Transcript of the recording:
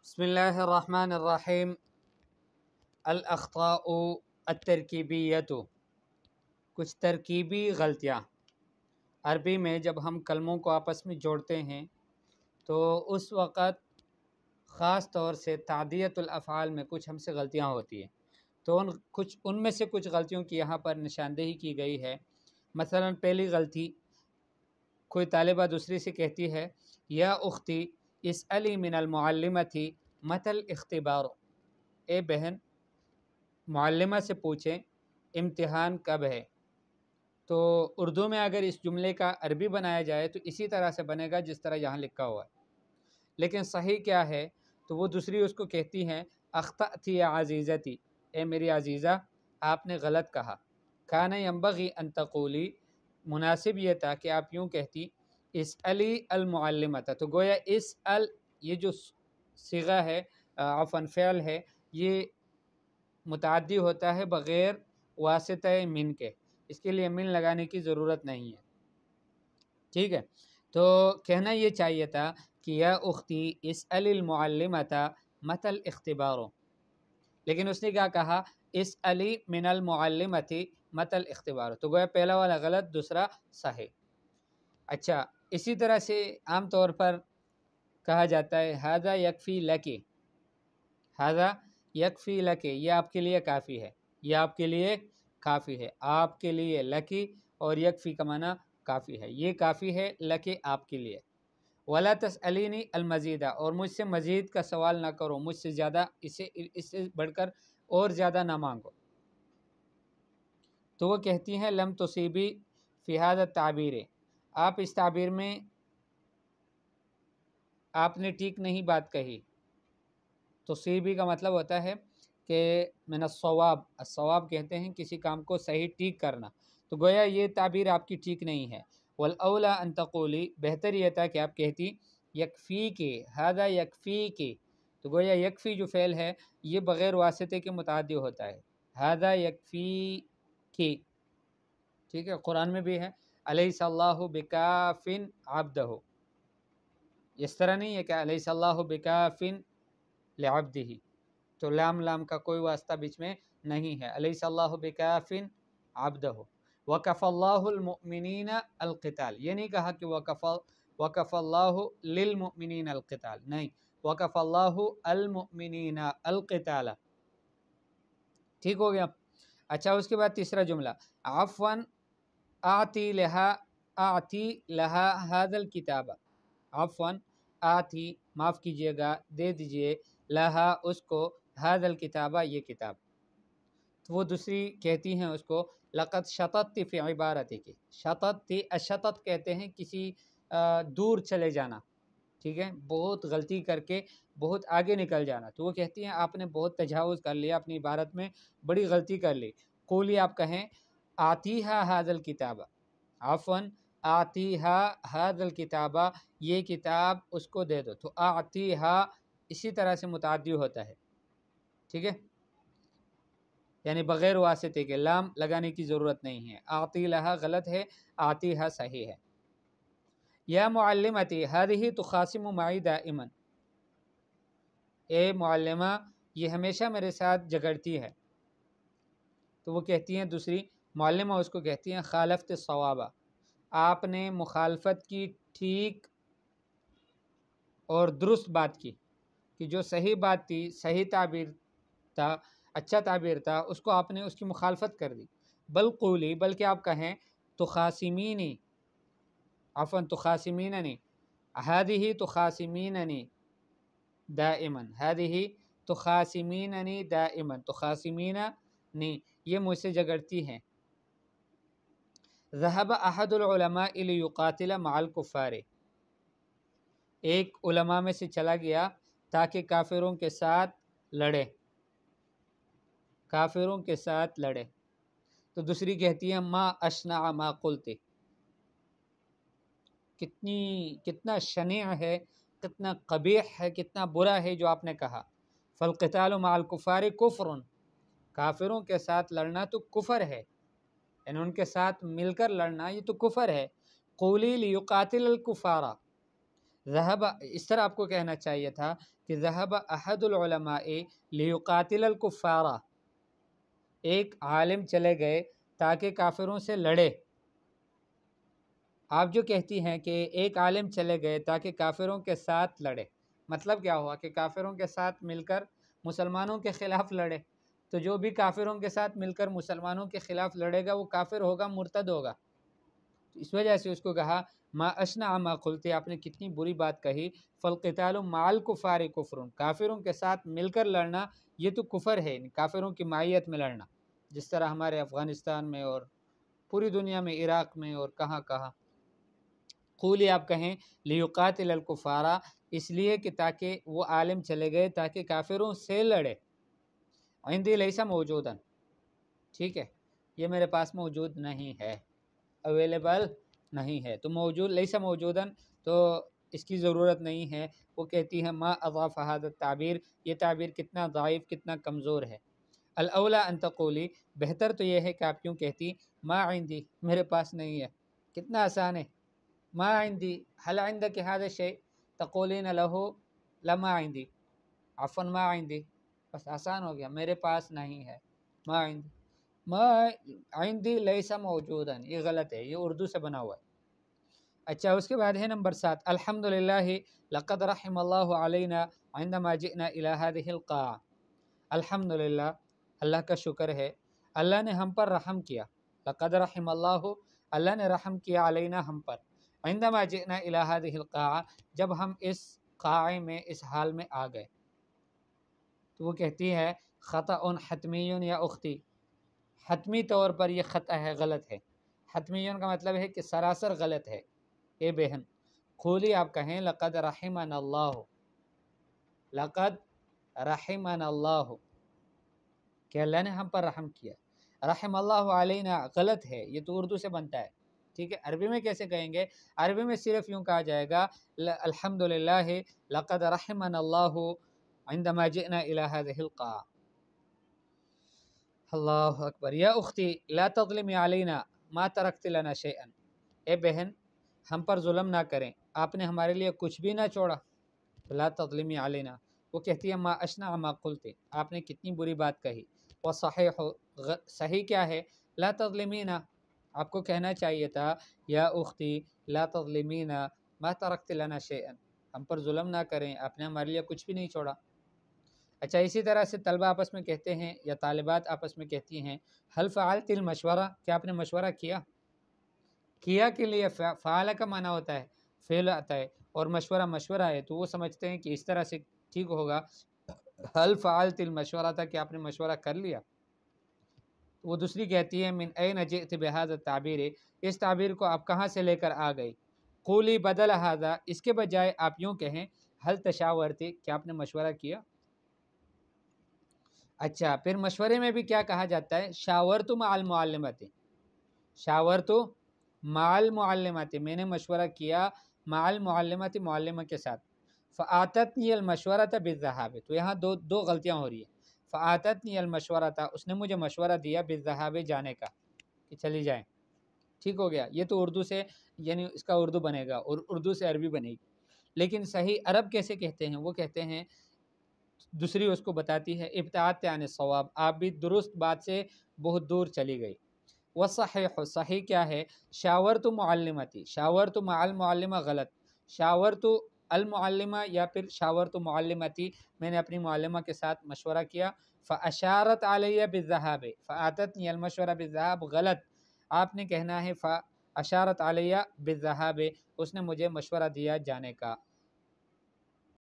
بسم اللہ الرحمن الرحیم۔ الاخطاء الترکیبیۃ، کچھ ترکیبی غلطیاں۔ عربی میں جب ہم کلموں کو آپس میں جوڑتے ہیں تو اس وقت خاص طور سے تعدیت الافعال میں کچھ ہم سے غلطیاں ہوتی ہیں، تو ان میں سے کچھ غلطیوں کی یہاں پر نشاندہی کی گئی ہے۔ مثلا پہلی غلطی، کوئی طالبہ دوسری سے کہتی ہے یا اختی اسألی من المعلمۃ متی الاختبار، اے بہن معلمہ سے پوچھیں امتحان کب ہے۔ تو اردو میں اگر اس جملے کا عربی بنایا جائے تو اسی طرح سے بنے گا جس طرح یہاں لکھا ہوا ہے، لیکن صحیح کیا ہے؟ تو وہ دوسری اس کو کہتی ہیں اخطأتی یا عزیزتی، اے میری عزیزہ آپ نے غلط کہا۔ کان ینبغی ان تقولی، مناسب یہ تھا کہ آپ یوں کہتی اسألی المعلمۃ، تو گویا اسأل یہ جو صیغہ ہے عفواً فعل ہے، یہ متعدی ہوتا ہے بغیر واسطہ من کے، اس کے لیے من لگانے کی ضرورت نہیں ہے، ٹھیک ہے؟ تو کہنا یہ چاہیے تھا کہ یا اختی اسألی المعلمۃ متی الاختبار، لیکن اس نے کیا کہا اسألی من المعلمۃ متی الاختبار، تو گویا پہلا والا غلط دوسرا صحیح۔ اچھا، اسی طرح سے عام طور پر کہا جاتا ہے ھذا یکفی لک، ھذا یکفی لک، یہ آپ کے لیے کافی ہے، یہ آپ کے لیے کافی ہے، آپ کے لیے لکی، اور یکفی کا معنی کافی ہے، یہ کافی ہے لکی آپ کے لیے۔ ولا تسألینی المزید، اور مجھ سے مزید کا سوال نہ کرو، مجھ سے زیادہ اس سے بڑھ کر اور زیادہ نہ مانگو۔ تو وہ کہتی ہیں لم تصیبی فی ھذا التعبیر، آپ اس تعبیر میں آپ نے ٹھیک نہیں بات کہی۔ تصیبی کا مطلب ہوتا ہے کہ من الصواب، الصواب کہتے ہیں کسی کام کو صحیح ٹھیک کرنا، تو گویا یہ تعبیر آپ کی ٹھیک نہیں ہے۔ والاولی ان تقولی، بہتر یہ تھا کہ آپ کہتی یکفی کے، ھذا یکفی کے، تو گویا یکفی جو فعل ہے یہ بغیر واسطے کے متعدی ہوتا ہے، ھذا یکفی کی، ٹھیک ہے؟ قرآن میں بھی ہے الیس اللہ بکاف عبدہ، اس طرح نہیں ہے کہ الیس اللہ بکاف لعبدہ، تو لام کا کوئی واسطہ بیچ میں نہیں ہے، الیس اللہ بکاف عبدہ۔ وکف اللہ المؤمنین القتال، یہ نہیں کہا کہ وکف اللہ للمؤمنین القتال، نہیں، وکف اللہ المؤمنین القتال، ٹھیک ہو گیا؟ اچھا، اس کے بعد تیسرا جملہ عفواً آتی لہا ھذا الکتاب، عفواً آتی معاف کیجیے گا، دے دیجیے، لہا اس کو، ھذا الکتاب یہ کتاب، تو وہ دوسری کہتی ہیں اس کو لقد شططت فی عبارتک، شططت، اشطط کہتے ہیں کسی دور چلے جانا، ٹھیک ہے؟ بہت غلطی کر کے بہت آگے نکل جانا، تو وہ کہتی ہیں آپ نے بہت تجاوز کر لیا اپنی عبارت میں، بڑی غلطی کر لی۔ قولی، آپ کہیں آتیہا ھذا الکتاب، عفواً آتیہا ھذا الکتاب، یہ کتاب اس کو دے دو، تو آتیہا اسی طرح سے متعدی ہوتا ہے، ٹھیک ہے؟ یعنی بغیر واسطے کے، لام لگانے کی ضرورت نہیں ہے۔ آتی لہا غلط ہے، آتیہا صحیح ہے۔ یا معلمتی ھذہ تخاصم معی دائما، اے معلمہ یہ ہمیشہ میرے ساتھ جھگڑتی ہے، تو وہ کہتی ہیں دوسری معلمہ اس کو کہتی ہیں خالفت الصواب، آپ نے مخالفت کی، ٹھیک اور درست بات کی، کہ جو صحیح بات تھی، صحیح تعبیر تھا، اچھا تعبیر تھا، اس کو آپ نے اس کی مخالفت کر دی۔ بل قولی، بلکہ آپ کہیں تخاصمینی، عفواً تخاصمیننی، ھذہ تخاصمیننی دائما، ھذہ تخاصمیننی دائما، تخاصمیننی یہ مجھ سے جھگڑتی ہیں۔ ذهب احد العلماء لیقاتل مع الکفار، ایک علماء میں سے چلا گیا تاکہ کافروں کے ساتھ لڑے، کافروں کے ساتھ لڑے، تو دوسری کہتی ہے ما اشنع ما قلت، کتنا شنیع ہے، کتنا قبیح ہے، کتنا برا ہے جو آپ نے کہا۔ فالقتال مع الکفار کفر، کافروں کے ساتھ لڑنا تو کفر ہے، یعنی ان کے ساتھ مل کر لڑنا یہ تو کفر ہے۔ قولی لیقاتل الکفار، ذہب، اس طرح آپ کو کہنا چاہیے تھا کہ ذہب احد العلماء لیقاتل الکفار، ایک عالم چلے گئے تاکہ کافروں سے لڑے۔ آپ جو کہتی ہیں کہ ایک عالم چلے گئے تاکہ کافروں کے ساتھ لڑے، مطلب کیا ہوا کہ کافروں کے ساتھ مل کر مسلمانوں کے خلاف لڑے، تو جو بھی کافروں کے ساتھ مل کر مسلمانوں کے خلاف لڑے گا وہ کافر ہوگا، مرتد ہوگا۔ اس وجہ سے اس کو کہا ما اشنع ما قلتی، آپ نے کتنی بری بات کہی، فالقتال مع الکفار کفر، کافروں کے ساتھ مل کر لڑنا یہ تو کفر ہے، کافروں کی معیت میں لڑنا، جس طرح ہمارے افغانستان میں اور پوری دنیا میں، عراق میں اور کہاں کہاں۔ قولی آپ کہیں لیقاتل الکفارا، اس لیے کہ تاکہ وہ عالم چلے گئے تاکہ کافروں سے لڑے۔ عندی لیسا موجوداً، ٹھیک ہے، یہ میرے پاس موجود نہیں ہے، اویلیبل نہیں ہے، تو موجود لیسا موجوداً تو اس کی ضرورت نہیں ہے۔ وہ کہتی ہے ما اضاف هذا التعبیر، یہ تعبیر کتنا ضعیف، کتنا کمزور ہے۔ الاولا ان تقولی، بہتر تو یہ ہے کہ آپ کیوں کہتی ما عندی، میرے پاس نہیں ہے، کتنا آسان ہے۔ ما عندی هل عندك هذا الشيء تقولين له لما عندي، عفوا ما عندي، بس آسان ہو گیا، میرے پاس نہیں ہے، ما عندي، ما عندي لیسا موجودا، یہ غلط ہے، یہ اردو سے بنا ہوا ہے۔ اچھا، اس کے بعد ہے نمبر 7، الحمدللہ لقد رحم اللہ علینا عندما جئنا الى هذه القاعة، الحمدللہ، اللہ کا شکر ہے، اللہ نے ہم پر رحم کیا، لقد رحم اللہ، اللہ نے رحم کیا علینا، ہم پر، عندما جئنا الى هذه القاعة، جب ہم اس قاعے میں، اس حال میں آ گئے۔ تو وہ کہتی ہے خطأ حتمی یا اختی، حتمی طور پر یہ خطا ہے، غلط ہے۔ حتمی کا مطلب ہے کہ سراسر غلط ہے، اے بہن۔ قولی آپ کہیں لقد رحمنا اللہ، لقد رحمنا اللہ، کہ اللہ نے ہم پر رحم کیا۔ رحم اللہ علینا غلط ہے، یہ تو اردو سے بنتا ہے، ٹھیک ہے۔ عربی میں کیسے کہیں گے؟ عربی میں صرف یوں کہا جائے گا الحمدللہ لقد رحمنا اللہ عندما جئنا الى هذه القاعة۔ اللہ اکبر۔ یا اختی لا تظلمی علینا ما ترکت لنا شیئا، اے بہن ہم پر ظلم نہ کریں، آپ نے ہمارے لیے کچھ بھی نہ چھوڑا۔ لا تظلمی علینا، وہ کہتی ہے ما اشنع ما قلت، آپ نے کتنی بری بات کہی۔ وصحیح، صحیح کیا ہے؟ لا تظلمینا، آپ کو کہنا چاہیے تھا یا اختی لا تظلمینا ما ترکت لنا شیئا، ہم پر ظلم نہ کریں، آپ نے ہمارے لیے کچھ بھی نہیں چھوڑا۔ اچھا، اسی طرح سے طلبہ آپس میں کہتے ہیں یا طالبات آپس میں کہتی ہیں حل فعلت المشورہ، کیا آپ نے مشورہ کیا؟ کیا کے لیے فعال کا معنی ہوتا ہے، فعل آتا ہے، اور مشورہ مشورہ ہے، تو وہ سمجھتے ہیں کہ اس طرح سے ٹھیک ہوگا، حل فعلت المشورہ تھا کہ آپ نے مشورہ کر لیا۔ وہ دوسری کہتی ہے من این جئت بہذا التعبیر، اس تعبیر کو آپ کہاں سے لے کر آ گئی؟ قولی بدل هذا، اس کے بجائے آپ یوں کہیں حل تشاورتی، کیا آپ نے مشورہ کیا؟ اچھا، پھر مشورے میں بھی کیا کہا جاتا ہے؟ شاورت مع المعلمات، شاورت مع المعلمات، میں نے مشورہ کیا مع المعلمات، معلمہ کے ساتھ۔ فآتتنی المشورۃ بالذہاب، تو یہاں دو غلطیاں ہو رہی ہیں۔ فآتتنی المشورۃ، اس نے مجھے مشورہ دیا، بالذہاب، جانے کا، کہ چلی جائیں، ٹھیک ہو گیا۔ یہ تو اردو سے، یعنی اس کا اردو بنے گا اور اردو سے عربی بنے گی، لیکن صحیح عرب کیسے کہتے ہیں؟ وہ کہتے ہیں، دوسری اس کو بتاتی ہے ابتعدت عن الصواب، آپ بھی درست بات سے بہت دور چلی گئی۔ وصحیح، صحیح کیا ہے؟ شاورت معلمتی، شاورت مع المعلمہ غلط، شاورت المعلمہ یا پھر شاورت معلمتی، میں نے اپنی معلمہ کے ساتھ مشورہ کیا۔ فاشارت علیہ بالذہاب، فآتتنی المشورہ بالذہاب غلط، آپ نے کہنا ہے فاشارت علیہ بالذہاب، اس نے مجھے مشورہ دیا جانے کا۔